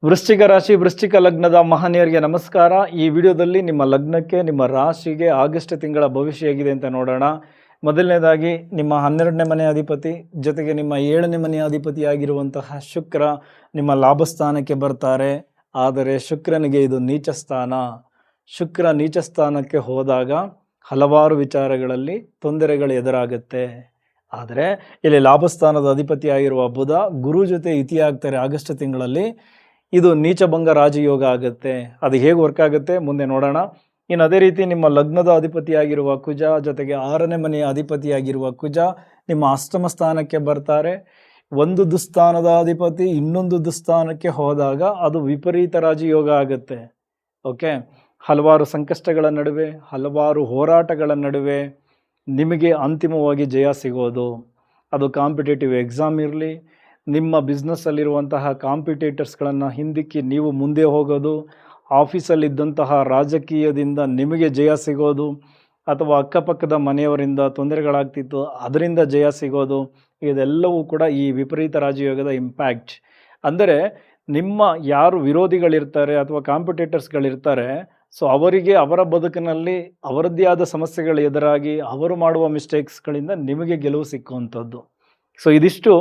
ವೃಶ್ಚಿಕ ರಾಶಿ ವೃಶ್ಚಿಕ ಲಗ್ನದ ಮಹನೀಯರಿಗೆ ನಮಸ್ಕಾರ. ಈ ವಿಡಿಯೋದಲ್ಲಿ ನಿಮ್ಮ ಲಗ್ನಕ್ಕೆ ನಿಮ್ಮ ರಾಶಿಗೆ ಆಗಸ್ಟ್ ತಿಂಗಳ ಭವಿಷ್ಯ ಹೇಗಿದೆ ಅಂತ ನೋಡೋಣ. ಮೊದಲನೇದಾಗಿ ನಿಮ್ಮ 12ನೇ ಮನೆ ಅಧಿಪತಿ ಜೊತೆಗೆ ನಿಮ್ಮ 7ನೇ ಮನೆ ಅಧಿಪತಿಯಾಗಿರುವಂತಹ ಶುಕ್ರ ನಿಮ್ಮ ಲಾಭಸ್ಥಾನಕ್ಕೆ ಬರ್ತಾರೆ. ಆದರೆ ಶುಕ್ರನಿಗೆ ಇದು ನೀಚ ಸ್ಥಾನ. ಶುಕ್ರ ನೀಚ ಸ್ಥಾನಕ್ಕೆ ಹೋದಾಗ ಹಲವಾರು ವಿಚಾರಗಳಲ್ಲಿ ತೊಂದರೆಗಳು ಎದುರಾಗುತ್ತೆ. ಆದರೆ ಇಲ್ಲಿ ಲಾಭಸ್ಥಾನದ ಅಧಿಪತಿಯಾಗಿರುವ ಬುಧ ಗುರು ಜೊತೆ ಇತಿಯಾಗ್ತಾರೆ ಆಗಸ್ಟ್ ತಿಂಗಳಲ್ಲಿ. ಇದು ನೀಚಭಂಗ ರಾಜಯೋಗ ಆಗುತ್ತೆ. ಅದು ಹೇಗೆ ವರ್ಕ್ ಆಗುತ್ತೆ ಮುಂದೆ ನೋಡೋಣ. ಇನ್ನು ಅದೇ ರೀತಿ ನಿಮ್ಮ ಲಗ್ನದ ಅಧಿಪತಿಯಾಗಿರುವ ಕುಜ ಜೊತೆಗೆ 6ನೇ ಮನೆಯ ಅಧಿಪತಿಯಾಗಿರುವ ಕುಜ ನಿಮ್ಮ ಅಷ್ಟಮ ಸ್ಥಾನಕ್ಕೆ ಬರ್ತಾರೆ. ಒಂದು ದುಸ್ಥಾನದ ಅಧಿಪತಿ ಇನ್ನೊಂದು ದುಸ್ಥಾನಕ್ಕೆ ಹೋದಾಗ ಅದು ವಿಪರೀತ ರಾಜಯೋಗ ಆಗುತ್ತೆ. ಓಕೆ, ಹಲವಾರು ಸಂಕಷ್ಟಗಳ ನಡುವೆ ಹಲವಾರು ಹೋರಾಟಗಳ ನಡುವೆ ನಿಮಗೆ ಅಂತಿಮವಾಗಿ ಜಯ ಸಿಗೋದು. ಅದು ಕಾಂಪಿಟೇಟಿವ್ ಎಕ್ಸಾಮ್ ಇರಲಿ, ನಿಮ್ಮ ಬಿಸ್ನೆಸ್ಸಲ್ಲಿರುವಂತಹ ಕಾಂಪಿಟೇಟರ್ಸ್ಗಳನ್ನು ಹಿಂದಿಕ್ಕಿ ನೀವು ಮುಂದೆ ಹೋಗೋದು, ಆಫೀಸಲ್ಲಿದ್ದಂತಹ ರಾಜಕೀಯದಿಂದ ನಿಮಗೆ ಜಯ ಸಿಗೋದು, ಅಥವಾ ಅಕ್ಕಪಕ್ಕದ ಮನೆಯವರಿಂದ ತೊಂದರೆಗಳಾಗ್ತಿತ್ತು ಅದರಿಂದ ಜಯ ಸಿಗೋದು, ಇದೆಲ್ಲವೂ ಕೂಡ ಈ ವಿಪರೀತ ರಾಜಯೋಗದ ಇಂಪ್ಯಾಕ್ಟ್. ಅಂದರೆ ನಿಮ್ಮ ಯಾರು ವಿರೋಧಿಗಳಿರ್ತಾರೆ ಅಥವಾ ಕಾಂಪಿಟೇಟರ್ಸ್ಗಳಿರ್ತಾರೆ, ಸೊ ಅವರಿಗೆ ಅವರ ಬದುಕಿನಲ್ಲಿ ಅವರದ್ದೇ ಆದ ಸಮಸ್ಯೆಗಳು ಎದುರಾಗಿ ಅವರು ಮಾಡುವ ಮಿಸ್ಟೇಕ್ಸ್ಗಳಿಂದ ನಿಮಗೆ ಗೆಲುವು ಸಿಕ್ಕುವಂಥದ್ದು. ಸೊ ಇದಿಷ್ಟು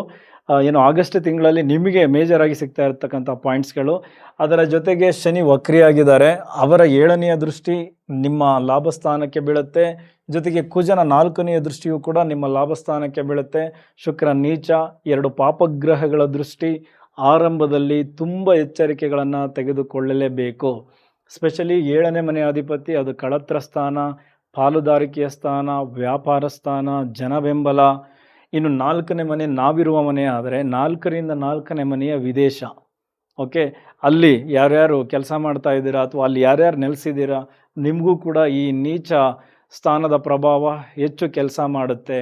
ಆಗಸ್ಟ್ ತಿಂಗಳಲ್ಲಿ ನಿಮಗೆ ಮೇಜರ್ ಆಗಿ ಸಿಗ್ತಾ ಇರ್ತಕ್ಕಂಥ ಪಾಯಿಂಟ್ಸ್ಗಳು. ಅದರ ಜೊತೆಗೆ ಶನಿ ವಕ್ರಿಯಾಗಿದ್ದಾರೆ. ಅವರ 7ನೆಯ ದೃಷ್ಟಿ ನಿಮ್ಮ ಲಾಭಸ್ಥಾನಕ್ಕೆ ಬೀಳುತ್ತೆ. ಜೊತೆಗೆ ಕುಜನ 4ನೆಯ ದೃಷ್ಟಿಯೂ ಕೂಡ ನಿಮ್ಮ ಲಾಭಸ್ಥಾನಕ್ಕೆ ಬೀಳುತ್ತೆ. ಶುಕ್ರ ನೀಚ, 2 ಪಾಪಗ್ರಹಗಳ ದೃಷ್ಟಿ. ಆರಂಭದಲ್ಲಿ ತುಂಬ ಎಚ್ಚರಿಕೆಗಳನ್ನು ತೆಗೆದುಕೊಳ್ಳಲೇಬೇಕು. ಸ್ಪೆಷಲಿ 7ನೇ ಮನೆ ಅಧಿಪತಿ, ಅದು ಕಳತ್ರ ಸ್ಥಾನ, ಪಾಲುದಾರಿಕೆಯ ಸ್ಥಾನ, ವ್ಯಾಪಾರ ಸ್ಥಾನ, ಜನ ಬೆಂಬಲ. ಇನ್ನು 4ನೇ ಮನೆ ನಾವಿರುವ ಮನೆ ಆದರೆ 4ರಿಂದ 4ನೇ ಮನೆಯ ವಿದೇಶ. ಓಕೆ, ಅಲ್ಲಿ ಯಾರ್ಯಾರು ಕೆಲಸ ಮಾಡ್ತಾ ಇದ್ದೀರಾ ಅಥವಾ ಅಲ್ಲಿ ಯಾರ್ಯಾರು ನೆಲೆಸಿದ್ದೀರಾ, ನಿಮಗೂ ಕೂಡ ಈ ನೀಚ ಸ್ಥಾನದ ಪ್ರಭಾವ ಹೆಚ್ಚು ಕೆಲಸ ಮಾಡುತ್ತೆ.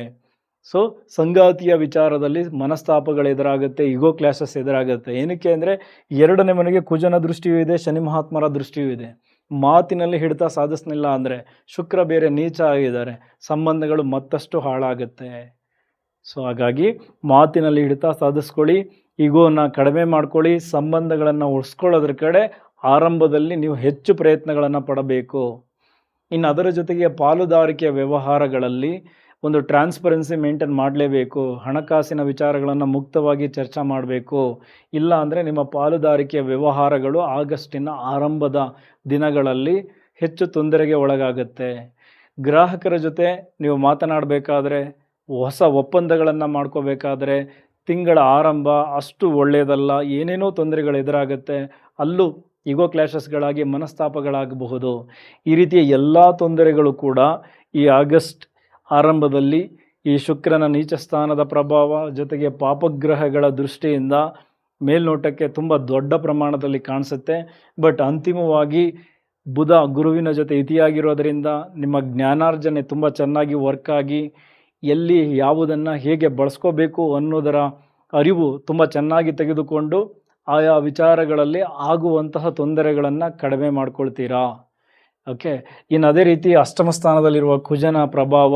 ಸೊ ಸಂಗಾತಿಯ ವಿಚಾರದಲ್ಲಿ ಮನಸ್ತಾಪಗಳು ಎದುರಾಗುತ್ತೆ, ಈಗೋ ಕ್ಲಾಶಸ್ ಎದುರಾಗುತ್ತೆ. ಏನಕ್ಕೆ ಅಂದರೆ 2ನೇ ಮನೆಗೆ ಕುಜನ ದೃಷ್ಟಿಯೂ ಇದೆ, ಶನಿ ಮಹಾತ್ಮರ ದೃಷ್ಟಿಯೂ ಇದೆ. ಮಾತಿನಲ್ಲಿ ಹಿಡಿತ ಸಾಧಿಸ್ನಿಲ್ಲ ಅಂದರೆ ಶುಕ್ರ ಬೇರೆ ನೀಚ ಆಗಿದ್ದಾರೆ, ಸಂಬಂಧಗಳು ಮತ್ತಷ್ಟು ಹಾಳಾಗುತ್ತೆ. ಸೊ ಹಾಗಾಗಿ ಮಾತಿನಲ್ಲಿ ಹಿಡಿತ ಸಾಧಿಸ್ಕೊಳ್ಳಿ, ಈಗೋನ ಕಡಿಮೆ ಮಾಡ್ಕೊಳ್ಳಿ, ಸಂಬಂಧಗಳನ್ನು ಉಳಿಸ್ಕೊಳ್ಳೋದ್ರ ಕಡೆ ಆರಂಭದಲ್ಲಿ ನೀವು ಹೆಚ್ಚು ಪ್ರಯತ್ನಗಳನ್ನು ಪಡಬೇಕು. ಇನ್ನು ಅದರ ಜೊತೆಗೆ ಪಾಲುದಾರಿಕೆಯ ವ್ಯವಹಾರಗಳಲ್ಲಿ ಒಂದು ಟ್ರಾನ್ಸ್ಪರೆನ್ಸಿ ಮೇಂಟೈನ್ ಮಾಡಲೇಬೇಕು. ಹಣಕಾಸಿನ ವಿಚಾರಗಳನ್ನು ಮುಕ್ತವಾಗಿ ಚರ್ಚೆ ಮಾಡಬೇಕು. ಇಲ್ಲ ಅಂದರೆ ನಿಮ್ಮ ಪಾಲುದಾರಿಕೆಯ ವ್ಯವಹಾರಗಳು ಆಗಸ್ಟಿನ ಆರಂಭದ ದಿನಗಳಲ್ಲಿ ಹೆಚ್ಚು ತೊಂದರೆಗೆ ಒಳಗಾಗುತ್ತೆ. ಗ್ರಾಹಕರ ಜೊತೆ ನೀವು ಮಾತನಾಡಬೇಕಾದ್ರೆ, ಹೊಸ ಒಪ್ಪಂದಗಳನ್ನು ಮಾಡ್ಕೋಬೇಕಾದ್ರೆ ತಿಂಗಳ ಆರಂಭ ಅಷ್ಟು ಒಳ್ಳೆಯದಲ್ಲ. ಏನೇನೋ ತೊಂದರೆಗಳು ಎದುರಾಗುತ್ತೆ. ಅಲ್ಲೂ ಈಗೋ ಕ್ಲಾಶಸ್ಗಳಾಗಿ ಮನಸ್ತಾಪಗಳಾಗಬಹುದು. ಈ ರೀತಿಯ ಎಲ್ಲ ತೊಂದರೆಗಳು ಕೂಡ ಈ ಆಗಸ್ಟ್ ಆರಂಭದಲ್ಲಿ ಈ ಶುಕ್ರನ ನೀಚ ಸ್ಥಾನದ ಪ್ರಭಾವ ಜೊತೆಗೆ ಪಾಪಗ್ರಹಗಳ ದೃಷ್ಟಿಯಿಂದ ಮೇಲ್ನೋಟಕ್ಕೆ ತುಂಬ ದೊಡ್ಡ ಪ್ರಮಾಣದಲ್ಲಿ ಕಾಣಿಸುತ್ತೆ. ಬಟ್ ಅಂತಿಮವಾಗಿ ಬುಧ ಗುರುವಿನ ಜೊತೆ ಇತಿಯಾಗಿರೋದರಿಂದ ನಿಮ್ಮ ಜ್ಞಾನಾರ್ಜನೆ ತುಂಬ ಚೆನ್ನಾಗಿ ವರ್ಕ್ ಆಗಿ ಎಲ್ಲಿ ಯಾವುದನ್ನು ಹೇಗೆ ಬಳಸ್ಕೋಬೇಕು ಅನ್ನೋದರ ಅರಿವು ತುಂಬ ಚೆನ್ನಾಗಿ ತೆಗೆದುಕೊಂಡು ಆಯಾ ವಿಚಾರಗಳಲ್ಲಿ ಆಗುವಂತಹ ತೊಂದರೆಗಳನ್ನು ಕಡಿಮೆ ಮಾಡ್ಕೊಳ್ತೀರಾ. ಓಕೆ, ಇನ್ನು ಅದೇ ರೀತಿ ಅಷ್ಟಮ ಸ್ಥಾನದಲ್ಲಿರುವ ಕುಜನ ಪ್ರಭಾವ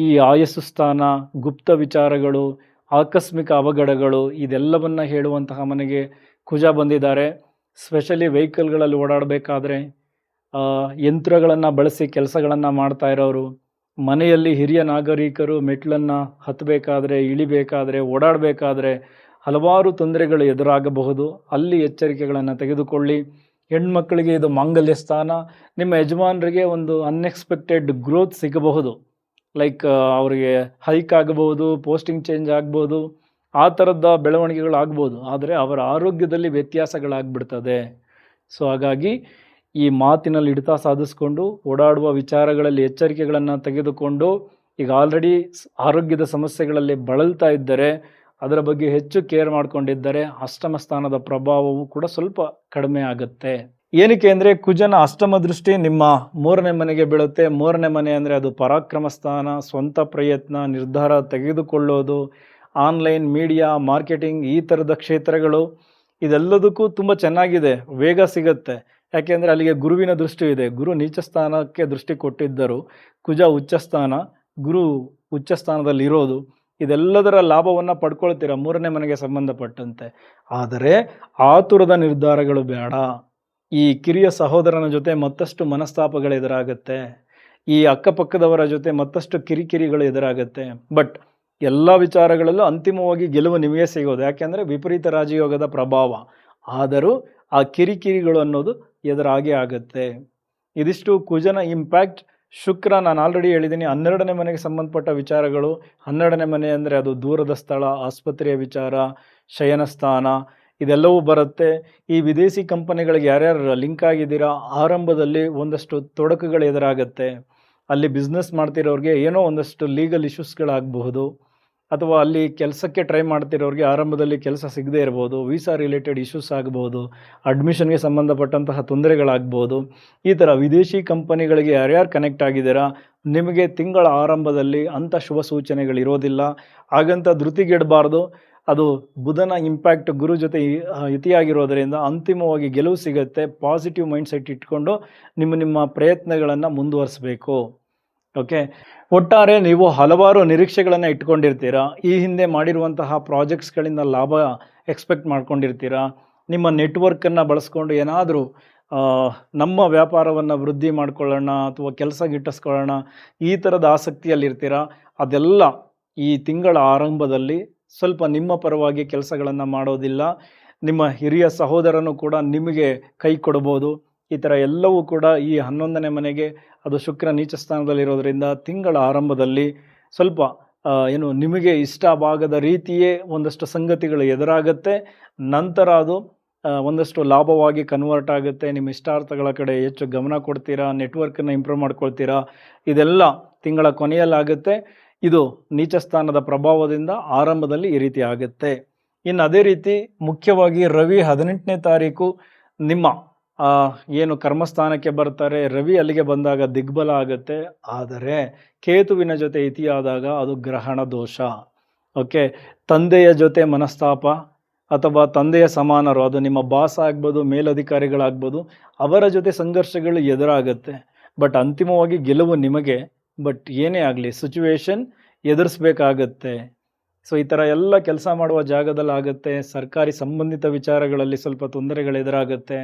ಈ ಆಯಸ್ಸು ಸ್ಥಾನ, ಗುಪ್ತ ವಿಚಾರಗಳು, ಆಕಸ್ಮಿಕ ಅವಘಡಗಳು ಇದೆಲ್ಲವನ್ನು ಹೇಳುವಂತಹ ಮನೆಗೆ ಕುಜ ಬಂದಿದ್ದಾರೆ. ಸ್ಪೆಷಲಿ ವೆಹಿಕಲ್ಗಳಲ್ಲಿ ಓಡಾಡಬೇಕಾದ್ರೆ, ಯಂತ್ರಗಳನ್ನು ಬಳಸಿ ಕೆಲಸಗಳನ್ನು ಮಾಡ್ತಾ ಇರೋರು, ಮನೆಯಲ್ಲಿ ಹಿರಿಯ ನಾಗರಿಕರು ಮೆಟ್ಲನ್ನು ಹತ್ತಬೇಕಾದ್ರೆ, ಇಳಿಬೇಕಾದ್ರೆ, ಓಡಾಡಬೇಕಾದ್ರೆ ಹಲವಾರು ತೊಂದರೆಗಳು ಎದುರಾಗಬಹುದು. ಅಲ್ಲಿ ಎಚ್ಚರಿಕೆಗಳನ್ನು ತೆಗೆದುಕೊಳ್ಳಿ. ಹೆಣ್ಮಕ್ಕಳಿಗೆ ಇದು ಮಾಂಗಲ್ಯ ಸ್ಥಾನ. ನಿಮ್ಮ ಯಜಮಾನರಿಗೆ ಒಂದು ಅನ್ಎಕ್ಸ್ಪೆಕ್ಟೆಡ್ ಗ್ರೋತ್ ಸಿಗಬಹುದು. ಲೈಕ್ ಅವರಿಗೆ ಹೈಕ್ ಆಗಬಹುದು, ಪೋಸ್ಟಿಂಗ್ ಚೇಂಜ್ ಆಗ್ಬೋದು, ಆ ಥರದ ಬೆಳವಣಿಗೆಗಳಾಗ್ಬೋದು. ಆದರೆ ಅವರ ಆರೋಗ್ಯದಲ್ಲಿ ವ್ಯತ್ಯಾಸಗಳಾಗ್ಬಿಡ್ತದೆ. ಸೊ ಹಾಗಾಗಿ ಈ ಮಾತಿನಲ್ಲಿ ಹಿಡಿತ ಸಾಧಿಸ್ಕೊಂಡು ಓಡಾಡುವ ವಿಚಾರಗಳಲ್ಲಿ ಎಚ್ಚರಿಕೆಗಳನ್ನು ತೆಗೆದುಕೊಂಡು, ಈಗ ಆಲ್ರೆಡಿ ಆರೋಗ್ಯದ ಸಮಸ್ಯೆಗಳಲ್ಲಿ ಬಳಲ್ತಾ ಇದ್ದರೆ, ಅದರ ಬಗ್ಗೆ ಹೆಚ್ಚು ಕೇರ್ ಮಾಡಿಕೊಂಡಿದ್ದರೆ ಅಷ್ಟಮ ಸ್ಥಾನದ ಪ್ರಭಾವವು ಕೂಡ ಸ್ವಲ್ಪ ಕಡಿಮೆ ಆಗುತ್ತೆ. ಏನಕ್ಕೆ ಅಂದರೆ ಕುಜನ ಅಷ್ಟಮ ದೃಷ್ಟಿ ನಿಮ್ಮ 3ನೇ ಮನೆಗೆ ಬೀಳುತ್ತೆ. 3ನೇ ಮನೆ ಅಂದರೆ ಅದು ಪರಾಕ್ರಮ ಸ್ಥಾನ, ಸ್ವಂತ ಪ್ರಯತ್ನ, ನಿರ್ಧಾರ ತೆಗೆದುಕೊಳ್ಳೋದು, ಆನ್ಲೈನ್ ಮೀಡಿಯಾ ಮಾರ್ಕೆಟಿಂಗ್ ಈ ಥರದ ಕ್ಷೇತ್ರಗಳು ಇದೆಲ್ಲದಕ್ಕೂ ತುಂಬ ಚೆನ್ನಾಗಿದೆ, ವೇಗ ಸಿಗುತ್ತೆ. ಯಾಕೆಂದರೆ ಅಲ್ಲಿಗೆ ಗುರುವಿನ ದೃಷ್ಟಿ ಇದೆ. ಗುರು ನೀಚ ಸ್ಥಾನಕ್ಕೆ ದೃಷ್ಟಿ ಕೊಟ್ಟಿದ್ದರು, ಕುಜ ಉಚ್ಚ ಸ್ಥಾನ, ಗುರು ಉಚ್ಚ ಸ್ಥಾನದಲ್ಲಿ ಇರೋದು ಇದೆಲ್ಲದರ ಲಾಭವನ್ನು ಪಡ್ಕೊಳ್ತೀರಾ 3ನೇ ಮನೆಗೆ ಸಂಬಂಧಪಟ್ಟಂತೆ. ಆದರೆ ಆತುರದ ನಿರ್ಧಾರಗಳು ಬೇಡ. ಈ ಕಿರಿಯ ಸಹೋದರನ ಜೊತೆ ಮತ್ತಷ್ಟು ಮನಸ್ತಾಪಗಳು ಎದುರಾಗುತ್ತೆ. ಈ ಅಕ್ಕಪಕ್ಕದವರ ಜೊತೆ ಮತ್ತಷ್ಟು ಕಿರಿಕಿರಿಗಳು ಎದುರಾಗುತ್ತೆ. ಬಟ್ ಎಲ್ಲ ವಿಚಾರಗಳಲ್ಲೂ ಅಂತಿಮವಾಗಿ ಗೆಲುವು ನಿಮಗೆ ಸಿಗೋದು. ಯಾಕೆಂದರೆ ವಿಪರೀತ ರಾಜಯೋಗದ ಪ್ರಭಾವ. ಆದರೂ ಆ ಕಿರಿಕಿರಿಗಳು ಅನ್ನೋದು ಎದುರಾಗೇ ಆಗುತ್ತೆ. ಇದಿಷ್ಟು ಕುಜನ ಇಂಪ್ಯಾಕ್ಟ್. ಶುಕ್ರ ನಾನು ಆಲ್ರೆಡಿ ಹೇಳಿದ್ದೀನಿ 12ನೇ ಮನೆಗೆ ಸಂಬಂಧಪಟ್ಟ ವಿಚಾರಗಳು. 12ನೇ ಮನೆ ಅಂದರೆ ಅದು ದೂರದ ಸ್ಥಳ, ಆಸ್ಪತ್ರೆಯ ವಿಚಾರ, ಶಯನ ಸ್ಥಾನ ಇದೆಲ್ಲವೂ ಬರುತ್ತೆ. ಈ ವಿದೇಶಿ ಕಂಪನಿಗಳಿಗೆ ಯಾರ್ಯಾರು ಲಿಂಕ್ ಆಗಿದ್ದೀರಾ, ಆರಂಭದಲ್ಲಿ ಒಂದಷ್ಟು ತೊಡಕುಗಳು ಎದುರಾಗುತ್ತೆ. ಅಲ್ಲಿ ಬಿಸ್ನೆಸ್ ಮಾಡ್ತಿರೋರಿಗೆ ಏನೋ ಒಂದಷ್ಟು ಲೀಗಲ್ ಇಶ್ಯೂಸ್ಗಳಾಗಬಹುದು, ಅಥವಾ ಅಲ್ಲಿ ಕೆಲಸಕ್ಕೆ ಟ್ರೈ ಮಾಡ್ತಿರೋರಿಗೆ ಆರಂಭದಲ್ಲಿ ಕೆಲಸ ಸಿಗದೇ ಇರ್ಬೋದು, ವೀಸಾ ರಿಲೇಟೆಡ್ ಇಶ್ಯೂಸ್ ಆಗ್ಬೋದು, ಅಡ್ಮಿಷನ್ಗೆ ಸಂಬಂಧಪಟ್ಟಂತಹ ತೊಂದರೆಗಳಾಗ್ಬೋದು. ಈ ಥರ ವಿದೇಶಿ ಕಂಪನಿಗಳಿಗೆ ಯಾರ್ಯಾರು ಕನೆಕ್ಟ್ ಆಗಿದ್ದೀರಾ, ನಿಮಗೆ ತಿಂಗಳ ಆರಂಭದಲ್ಲಿ ಅಂಥ ಶುಭ ಸೂಚನೆಗಳಿರೋದಿಲ್ಲ. ಹಾಗಂತ ಧೃತಿಗೆಡಬಾರ್ದು. ಅದು ಬುಧನ ಇಂಪ್ಯಾಕ್ಟ್ ಗುರು ಜೊತೆ ಇತಿಯಾಗಿರೋದರಿಂದ ಅಂತಿಮವಾಗಿ ಗೆಲುವು ಸಿಗುತ್ತೆ. ಪಾಸಿಟಿವ್ ಮೈಂಡ್ಸೆಟ್ ಇಟ್ಕೊಂಡು ನಿಮ್ಮ ಪ್ರಯತ್ನಗಳನ್ನು ಮುಂದುವರಿಸಬೇಕು. ಓಕೆ, ಒಟ್ಟಾರೆ ನೀವು ಹಲವಾರು ನಿರೀಕ್ಷೆಗಳನ್ನು ಇಟ್ಕೊಂಡಿರ್ತೀರಾ. ಈ ಹಿಂದೆ ಮಾಡಿರುವಂತಹ ಪ್ರಾಜೆಕ್ಟ್ಸ್ಗಳಿಂದ ಲಾಭ ಎಕ್ಸ್ಪೆಕ್ಟ್ ಮಾಡ್ಕೊಂಡಿರ್ತೀರಾ. ನಿಮ್ಮ ನೆಟ್ವರ್ಕನ್ನು ಬಳಸ್ಕೊಂಡು ಏನಾದರೂ ನಮ್ಮ ವ್ಯಾಪಾರವನ್ನು ವೃದ್ಧಿ ಮಾಡ್ಕೊಳ್ಳೋಣ ಅಥವಾ ಕೆಲಸ ಗಿಟ್ಟಿಸ್ಕೊಳ್ಳೋಣ ಈ ಥರದ ಆಸಕ್ತಿಯಲ್ಲಿರ್ತೀರಾ. ಅದೆಲ್ಲ ಈ ತಿಂಗಳ ಆರಂಭದಲ್ಲಿ ಸ್ವಲ್ಪ ನಿಮ್ಮ ಪರವಾಗಿ ಕೆಲಸಗಳನ್ನು ಮಾಡೋದಿಲ್ಲ. ನಿಮ್ಮ ಹಿರಿಯ ಸಹೋದರನು ಕೂಡ ನಿಮಗೆ ಕೈ ಕೊಡ್ಬೋದು. ಈ ಥರ ಎಲ್ಲವೂ ಕೂಡ ಈ 11ನೇ ಮನೆಗೆ ಅದು ಶುಕ್ರ ನೀಚ ಸ್ಥಾನದಲ್ಲಿರೋದ್ರಿಂದ ತಿಂಗಳ ಆರಂಭದಲ್ಲಿ ಸ್ವಲ್ಪ ನಿಮಗೆ ಇಷ್ಟವಾಗದ ರೀತಿಯೇ ಒಂದಷ್ಟು ಸಂಗತಿಗಳು ಎದುರಾಗುತ್ತೆ. ನಂತರ ಅದು ಒಂದಷ್ಟು ಲಾಭವಾಗಿ ಕನ್ವರ್ಟ್ ಆಗುತ್ತೆ. ನಿಮ್ಮ ಇಷ್ಟಾರ್ಥಗಳ ಕಡೆ ಹೆಚ್ಚು ಗಮನ ಕೊಡ್ತೀರಾ, ನೆಟ್ವರ್ಕನ್ನು ಇಂಪ್ರೂವ್ ಮಾಡ್ಕೊಳ್ತೀರಾ. ಇದೆಲ್ಲ ತಿಂಗಳ ಕೊನೆಯಲ್ಲಾಗುತ್ತೆ. ಇದು ನೀಚ ಸ್ಥಾನದ ಪ್ರಭಾವದಿಂದ ಆರಂಭದಲ್ಲಿ ಈ ರೀತಿ ಆಗುತ್ತೆ. ಇನ್ನು ಅದೇ ರೀತಿ ಮುಖ್ಯವಾಗಿ ರವಿ 18ನೇ ತಾರೀಕು ನಿಮ್ಮ ಏನು ಕರ್ಮಸ್ಥಾನಕ್ಕೆ ಬರ್ತಾರೆ. ರವಿ ಅಲ್ಲಿಗೆ ಬಂದಾಗ ದಿಗ್ಬಲ ಆಗುತ್ತೆ. ಆದರೆ ಕೇತುವಿನ ಜೊತೆ ಇತಿಯಾದಾಗ ಅದು ಗ್ರಹಣ ದೋಷ. ಓಕೆ, ತಂದೆಯ ಜೊತೆ ಮನಸ್ತಾಪ ಅಥವಾ ತಂದೆಯ ಸಮಾನರು, ಅದು ನಿಮ್ಮ ಬಾಸ್ ಆಗ್ಬೋದು, ಮೇಲಧಿಕಾರಿಗಳಾಗ್ಬೋದು, ಅವರ ಜೊತೆ ಸಂಘರ್ಷಗಳು ಎದುರಾಗುತ್ತೆ. ಬಟ್ ಅಂತಿಮವಾಗಿ ಗೆಲುವು ನಿಮಗೆ. ಬಟ್ ಏನೇ ಆಗಲಿ ಸಿಚುವೇಶನ್ ಎದುರಿಸ್ಬೇಕಾಗತ್ತೆ. ಸೊ ಈ ಥರ ಎಲ್ಲ ಕೆಲಸ ಮಾಡುವ ಜಾಗದಲ್ಲಿ ಆಗುತ್ತೆ. ಸರ್ಕಾರಿ ಸಂಬಂಧಿತ ವಿಚಾರಗಳಲ್ಲಿ ಸ್ವಲ್ಪ ತೊಂದರೆಗಳು ಎದುರಾಗುತ್ತೆ.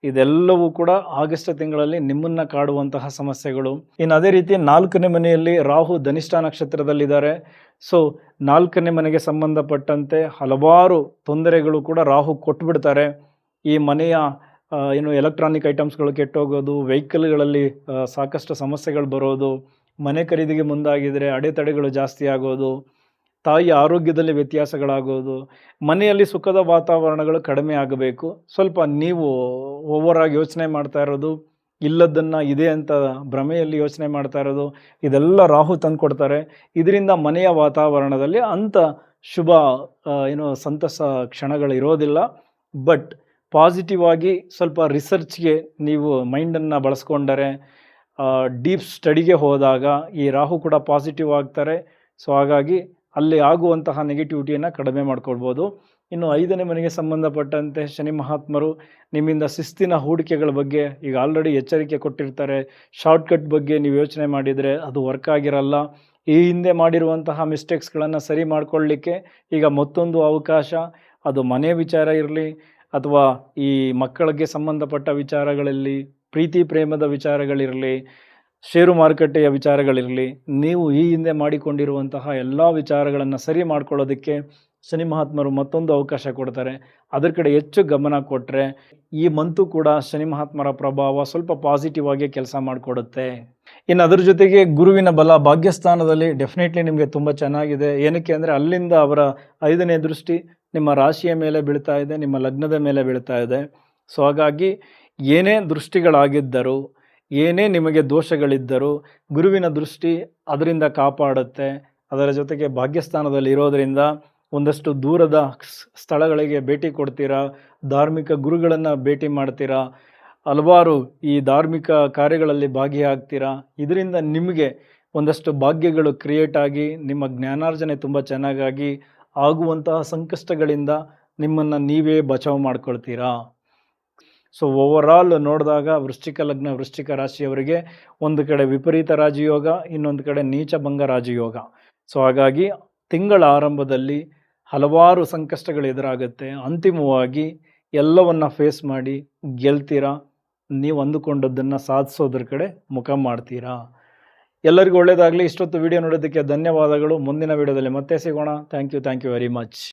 ಇದೆಲ್ಲವೂ ಕೂಡ ಆಗಸ್ಟ್ ತಿಂಗಳಲ್ಲಿ ನಿಮ್ಮನ್ನು ಕಾಡುವಂತಹ ಸಮಸ್ಯೆಗಳು. ಇನ್ನು ಅದೇ ರೀತಿ 4ನೇ ಮನೆಯಲ್ಲಿ ರಾಹು ಧನಿಷ್ಠ ನಕ್ಷತ್ರದಲ್ಲಿದ್ದಾರೆ. ಸೊ 4ನೇ ಮನೆಗೆ ಸಂಬಂಧಪಟ್ಟಂತೆ ಹಲವಾರು ತೊಂದರೆಗಳು ಕೂಡ ರಾಹು ಕೊಟ್ಬಿಡ್ತಾರೆ. ಈ ಮನೆಯ ಎಲೆಕ್ಟ್ರಾನಿಕ್ ಐಟಮ್ಸ್ಗಳು ಕೆಟ್ಟೋಗೋದು, ವೆಹಿಕಲ್ಗಳಲ್ಲಿ ಸಾಕಷ್ಟು ಸಮಸ್ಯೆಗಳು ಬರೋದು, ಮನೆ ಖರೀದಿಗೆ ಮುಂದಾಗಿದ್ದರೆ ಅಡೆತಡೆಗಳು ಜಾಸ್ತಿ ಆಗೋದು, ತಾಯಿ ಆರೋಗ್ಯದಲ್ಲಿ ವ್ಯತ್ಯಾಸಗಳಾಗೋದು, ಮನೆಯಲ್ಲಿ ಸುಖದ ವಾತಾವರಣಗಳು ಕಡಿಮೆ ಆಗಬೇಕು. ಸ್ವಲ್ಪ ನೀವು ಓವರಾಗಿ ಯೋಚನೆ ಮಾಡ್ತಾ ಇರೋದು, ಇಲ್ಲದನ್ನು ಇದೆ ಅಂತ ಭ್ರಮೆಯಲ್ಲಿ ಯೋಚನೆ ಮಾಡ್ತಾ ಇರೋದು, ಇದೆಲ್ಲ ರಾಹು ತಂದು ಕೊಡ್ತಾರೆ. ಇದರಿಂದ ಮನೆಯ ವಾತಾವರಣದಲ್ಲಿ ಅಂಥ ಶುಭ ಸಂತಸ ಕ್ಷಣಗಳಿರೋದಿಲ್ಲ. ಬಟ್ ಪಾಸಿಟಿವ್ ಆಗಿ ಸ್ವಲ್ಪ ರಿಸರ್ಚ್ಗೆ ನೀವು ಮೈಂಡನ್ನು ಬಳಸ್ಕೊಂಡರೆ, ಡೀಪ್ ಸ್ಟಡಿಗೆ ಹೋದಾಗ ಈ ರಾಹು ಕೂಡ ಪಾಸಿಟಿವ್ ಆಗ್ತಾರೆ. ಸೊ ಹಾಗಾಗಿ ಅಲ್ಲಿ ಆಗುವಂತಹ ನೆಗೆಟಿವಿಟಿಯನ್ನು ಕಡಿಮೆ ಮಾಡ್ಕೊಳ್ಬೋದು. ಇನ್ನು 5ನೇ ಮನೆಗೆ ಸಂಬಂಧಪಟ್ಟಂತೆ ಶನಿ ಮಹಾತ್ಮರು ನಿಮ್ಮಿಂದ ಶಿಸ್ತಿನ ಹೂಡಿಕೆಗಳ ಬಗ್ಗೆ ಈಗ ಆಲ್ರೆಡಿ ಎಚ್ಚರಿಕೆ ಕೊಟ್ಟಿರ್ತಾರೆ. ಶಾರ್ಟ್ಕಟ್ ಬಗ್ಗೆ ನೀವು ಯೋಚನೆ ಮಾಡಿದರೆ ಅದು ವರ್ಕ್ ಆಗಿರಲ್ಲ. ಈ ಹಿಂದೆ ಮಾಡಿರುವಂತಹ ಮಿಸ್ಟೇಕ್ಸ್ಗಳನ್ನು ಸರಿ ಮಾಡ್ಕೊಳ್ಳಿಕ್ಕೆ ಈಗ ಮತ್ತೊಂದು ಅವಕಾಶ. ಅದು ಮನೆ ವಿಚಾರ ಇರಲಿ ಅಥವಾ ಈ ಮಕ್ಕಳಿಗೆ ಸಂಬಂಧಪಟ್ಟ ವಿಚಾರಗಳಲ್ಲಿ, ಪ್ರೀತಿ ಪ್ರೇಮದ ವಿಚಾರಗಳಿರಲಿ, ಷೇರು ಮಾರುಕಟ್ಟೆಯ ವಿಚಾರಗಳಿರಲಿ, ನೀವು ಈ ಹಿಂದೆ ಮಾಡಿಕೊಂಡಿರುವಂತಹ ಎಲ್ಲ ವಿಚಾರಗಳನ್ನು ಸರಿ ಮಾಡ್ಕೊಳ್ಳೋದಕ್ಕೆ ಶನಿ ಮಹಾತ್ಮರು ಮತ್ತೊಂದು ಅವಕಾಶ ಕೊಡ್ತಾರೆ. ಅದರ ಕಡೆ ಹೆಚ್ಚು ಗಮನ ಕೊಟ್ಟರೆ ಈ ಮಂತು ಕೂಡ ಶನಿ ಮಹಾತ್ಮರ ಪ್ರಭಾವ ಸ್ವಲ್ಪ ಪಾಸಿಟಿವ್ ಆಗಿ ಕೆಲಸ ಮಾಡಿಕೊಡುತ್ತೆ. ಇನ್ನು ಅದರ ಜೊತೆಗೆ ಗುರುವಿನ ಬಲ ಭಾಗ್ಯಸ್ಥಾನದಲ್ಲಿ ಡೆಫಿನೆಟ್ಲಿ ನಿಮಗೆ ತುಂಬ ಚೆನ್ನಾಗಿದೆ. ಏನಕ್ಕೆ ಅಂದರೆ ಅಲ್ಲಿಂದ ಅವರ 5ನೇ ದೃಷ್ಟಿ ನಿಮ್ಮ ರಾಶಿಯ ಮೇಲೆ ಬೀಳ್ತಾ ಇದೆ, ನಿಮ್ಮ ಲಗ್ನದ ಮೇಲೆ ಬೀಳ್ತಾ ಇದೆ. ಸೊ ಹಾಗಾಗಿ ಏನೇ ದೃಷ್ಟಿಗಳಾಗಿದ್ದರೂ, ಏನೇ ನಿಮಗೆ ದೋಷಗಳಿದ್ದರೂ ಗುರುವಿನ ದೃಷ್ಟಿ ಅದರಿಂದ ಕಾಪಾಡುತ್ತೆ. ಅದರ ಜೊತೆಗೆ ಭಾಗ್ಯಸ್ಥಾನದಲ್ಲಿ ಇರೋದರಿಂದ ಒಂದಷ್ಟು ದೂರದ ಸ್ಥಳಗಳಿಗೆ ಭೇಟಿ ಕೊಡ್ತೀರಾ, ಧಾರ್ಮಿಕ ಗುರುಗಳನ್ನು ಭೇಟಿ ಮಾಡ್ತೀರಾ, ಹಲವಾರು ಈ ಧಾರ್ಮಿಕ ಕಾರ್ಯಗಳಲ್ಲಿ ಭಾಗಿಯಾಗ್ತೀರಾ. ಇದರಿಂದ ನಿಮಗೆ ಒಂದಷ್ಟು ಭಾಗ್ಯಗಳು ಕ್ರಿಯೇಟ್ ಆಗಿ ನಿಮ್ಮ ಜ್ಞಾನಾರ್ಜನೆ ತುಂಬ ಚೆನ್ನಾಗಾಗಿ ಆಗುವಂತಹ ಸಂಕಷ್ಟಗಳಿಂದ ನಿಮ್ಮನ್ನು ನೀವೇ ಬಚಾವ್ ಮಾಡ್ಕೊಳ್ತೀರಾ. ಸೊ ಓವರಾಲ್ ನೋಡಿದಾಗ ವೃಶ್ಚಿಕ ಲಗ್ನ ವೃಶ್ಚಿಕ ರಾಶಿಯವರಿಗೆ ಒಂದು ಕಡೆ ವಿಪರೀತ ರಾಜಯೋಗ, ಇನ್ನೊಂದು ಕಡೆ ನೀಚ ಭಂಗ ರಾಜಯೋಗ. ಸೊ ಹಾಗಾಗಿ ತಿಂಗಳ ಆರಂಭದಲ್ಲಿ ಹಲವಾರು ಸಂಕಷ್ಟಗಳು ಎದುರಾಗುತ್ತೆ. ಅಂತಿಮವಾಗಿ ಎಲ್ಲವನ್ನು ಫೇಸ್ ಮಾಡಿ ಗೆಲ್ತೀರಾ. ನೀವು ಅಂದುಕೊಂಡದ್ದನ್ನು ಸಾಧಿಸೋದ್ರ ಕಡೆ ಮುಖ ಮಾಡ್ತೀರಾ. ಎಲ್ಲರಿಗೂ ಒಳ್ಳೆಯದಾಗಲಿ. ಇಷ್ಟೊತ್ತು ವಿಡಿಯೋ ನೋಡೋದಕ್ಕೆ ಧನ್ಯವಾದಗಳು. ಮುಂದಿನ ವಿಡಿಯೋದಲ್ಲಿ ಮತ್ತೆ ಸಿಗೋಣ. Thank you very much.